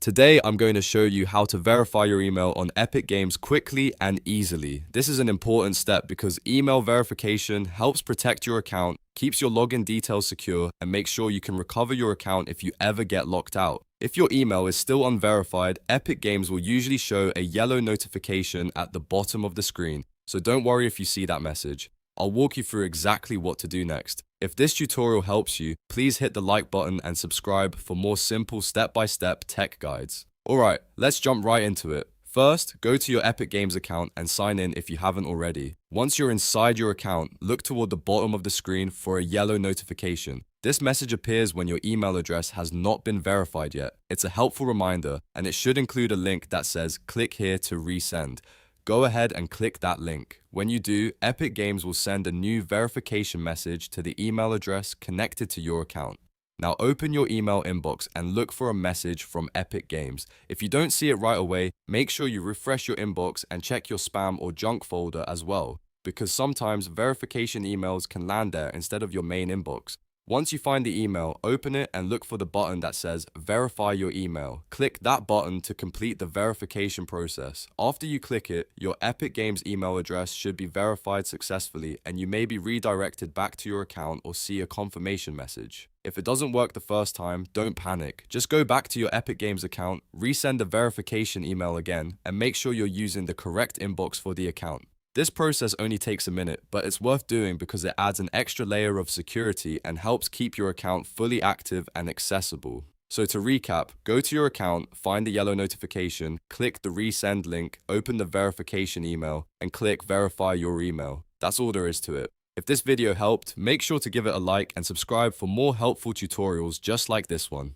Today, I'm going to show you how to verify your email on Epic Games quickly and easily. This is an important step because email verification helps protect your account, keeps your login details secure, and makes sure you can recover your account if you ever get locked out. If your email is still unverified, Epic Games will usually show a yellow notification at the bottom of the screen, so don't worry if you see that message. I'll walk you through exactly what to do next. If this tutorial helps you, please hit the like button and subscribe for more simple step-by-step tech guides. Alright, let's jump right into it. First, go to your Epic Games account and sign in if you haven't already. Once you're inside your account, look toward the bottom of the screen for a yellow notification. This message appears when your email address has not been verified yet. It's a helpful reminder, and it should include a link that says "Click here to resend." Go ahead and click that link. When you do, Epic Games will send a new verification message to the email address connected to your account. Now open your email inbox and look for a message from Epic Games. If you don't see it right away, make sure you refresh your inbox and check your spam or junk folder as well, because sometimes verification emails can land there instead of your main inbox. Once you find the email, open it and look for the button that says Verify Your Email. Click that button to complete the verification process. After you click it, your Epic Games email address should be verified successfully and you may be redirected back to your account or see a confirmation message. If it doesn't work the first time, don't panic. Just go back to your Epic Games account, resend the verification email again, and make sure you're using the correct inbox for the account. This process only takes a minute, but it's worth doing because it adds an extra layer of security and helps keep your account fully active and accessible. So to recap, go to your account, find the yellow notification, click the resend link, open the verification email, and click verify your email. That's all there is to it. If this video helped, make sure to give it a like and subscribe for more helpful tutorials just like this one.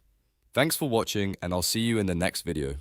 Thanks for watching, and I'll see you in the next video.